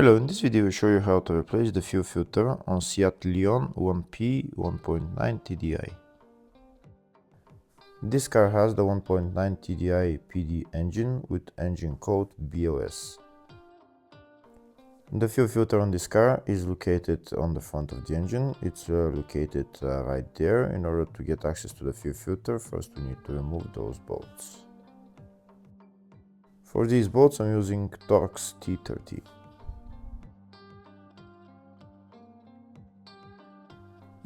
Hello, in this video I will show you how to replace the fuel filter on Seat Leon 1P 1.9 TDI. This car has the 1.9 TDI PD engine with engine code BLS. The fuel filter on this car is located on the front of the engine. It's located right there. In order to get access to the fuel filter, first we need to remove those bolts. For these bolts I'm using Torx T30.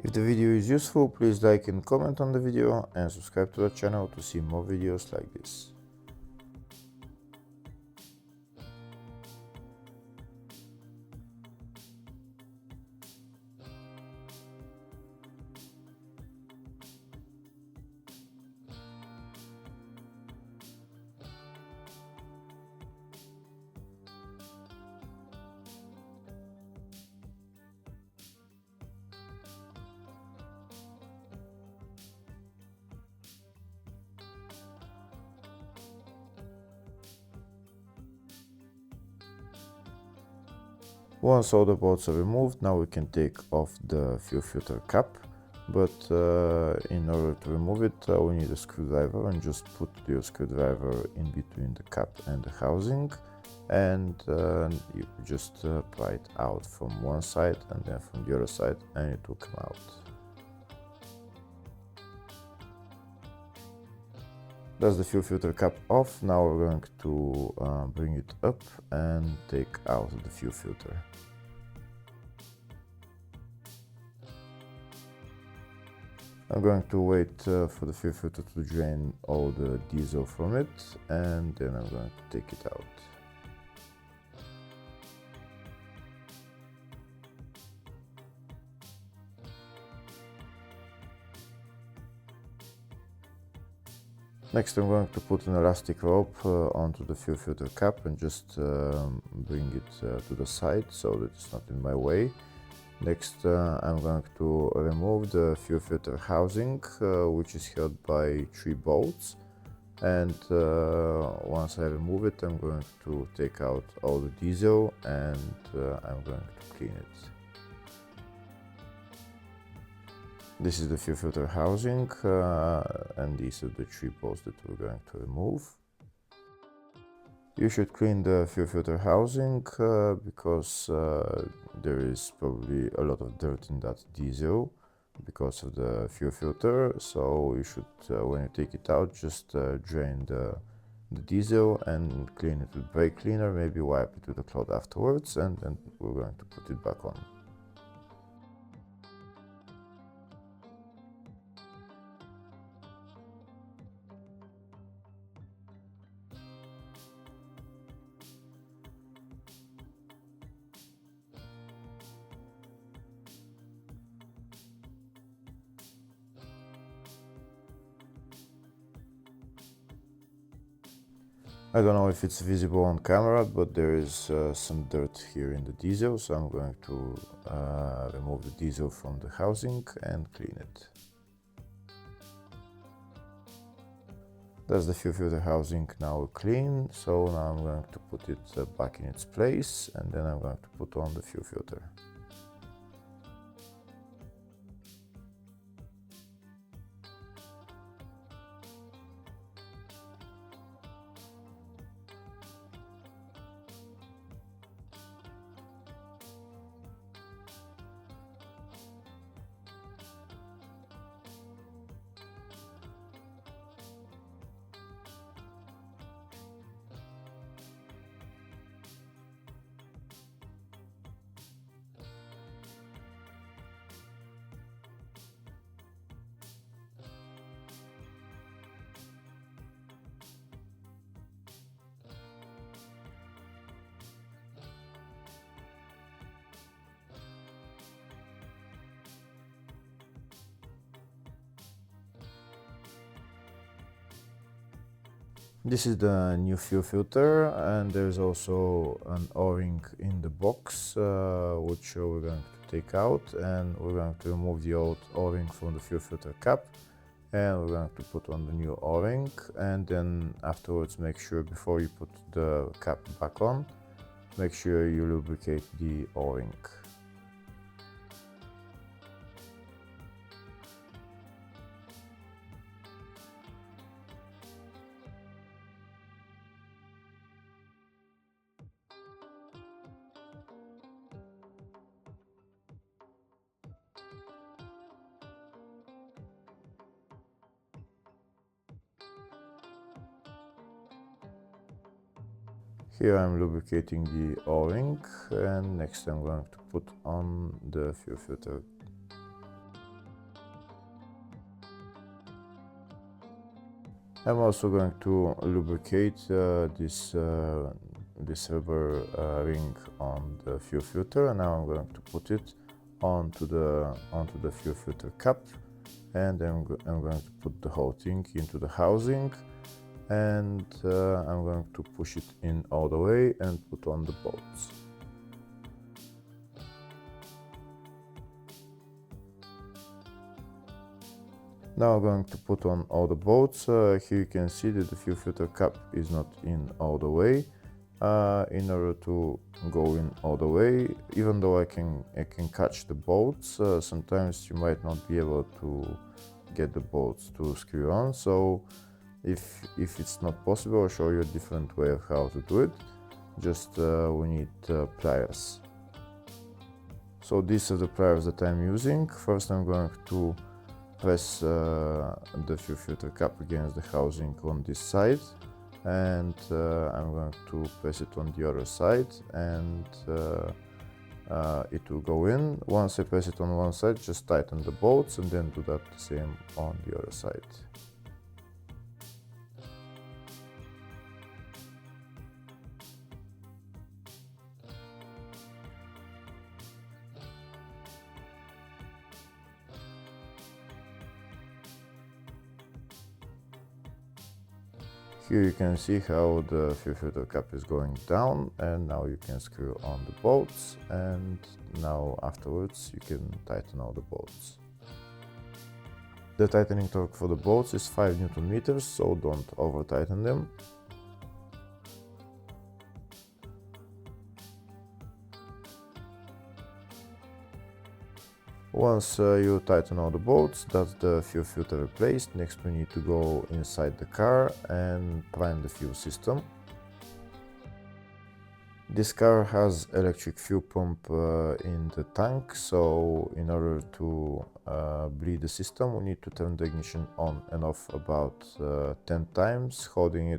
If the video is useful, please like and comment on the video and subscribe to the channel to see more videos like this. Once all the bolts are removed, now we can take off the fuel filter cap, but in order to remove it we need a screwdriver, and just put your screwdriver in between the cap and the housing, and you just pry it out from one side and then from the other side, and it will come out. That's the fuel filter cap off. Now we're going to bring it up and take out the fuel filter. I'm going to wait for the fuel filter to drain all the diesel from it, and then I'm going to take it out. Next I'm going to put an elastic rope onto the fuel filter cap and just bring it to the side so that it's not in my way. Next I'm going to remove the fuel filter housing, which is held by 3 bolts, and once I remove it I'm going to take out all the diesel, and I'm going to clean it. This is the fuel filter housing, and these are the 3 bolts that we're going to remove. You should clean the fuel filter housing because there is probably a lot of dirt in that diesel because of the fuel filter. So you should, when you take it out, just drain the diesel and clean it with brake cleaner, maybe wipe it with a cloth afterwards, and then we're going to put it back on. I don't know if it's visible on camera, but there is some dirt here in the diesel, so I'm going to remove the diesel from the housing and clean it. That's the fuel filter housing now clean, so now I'm going to put it back in its place, and then I'm going to put on the fuel filter. This is the new fuel filter, and there's also an O-ring in the box, which we're going to take out, and we're going to remove the old O-ring from the fuel filter cap, and we're going to put on the new O-ring, and then afterwards make sure before you put the cap back on Make sure you lubricate the O-ring. Here I'm lubricating the O-ring, and next I'm going to put on the fuel filter. I'm also going to lubricate this rubber ring on the fuel filter, and now I'm going to put it onto the fuel filter cap, and I'm going to put the whole thing into the housing, and I'm going to push it in all the way and put on the bolts. Now I'm going to put on all the bolts. Here you can see that the fuel filter cap is not in all the way. In order to go in all the way, even though I can catch the bolts, sometimes you might not be able to get the bolts to screw on. So if it's not possible, I'll show you a different way of how to do it. Just we need pliers. So these are the pliers that I'm using. First I'm going to press the fuel filter cap against the housing on this side, and I'm going to press it on the other side, and it will go in. Once I press it on one side, just tighten the bolts and then do that the same on the other side. Here you can see how the fuel filter cap is going down, and now you can screw on the bolts, and now afterwards you can tighten all the bolts. The tightening torque for the bolts is 5 Newton meters, so don't over tighten them. Once you tighten all the bolts, that's the fuel filter replaced. Next we need to go inside the car and prime the fuel system. This car has electric fuel pump in the tank, so in order to bleed the system, we need to turn the ignition on and off about 10 times, holding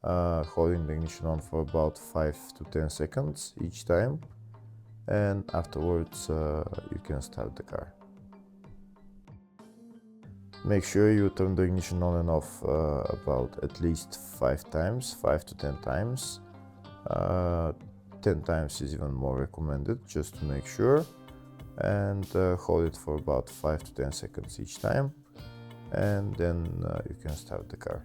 the ignition on for about 5 to 10 seconds each time. And afterwards you can start the car. Make sure you turn the ignition on and off about at least 5 times, 5 to 10 times. 10 times is even more recommended, just to make sure. And hold it for about 5 to 10 seconds each time, and then you can start the car.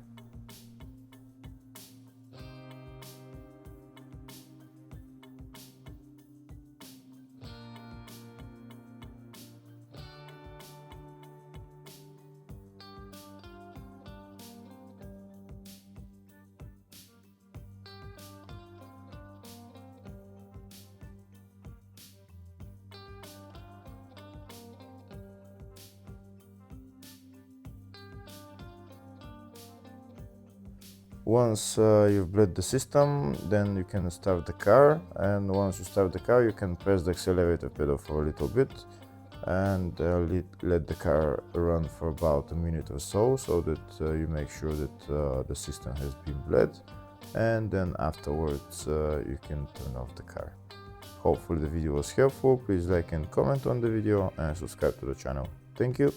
Once you've bled the system, then you can start the car, and once you start the car you can press the accelerator pedal for a little bit and let the car run for about a minute or so, so that you make sure that the system has been bled, and then afterwards you can turn off the car. Hopefully the video was helpful. Please like and comment on the video and subscribe to the channel. Thank you.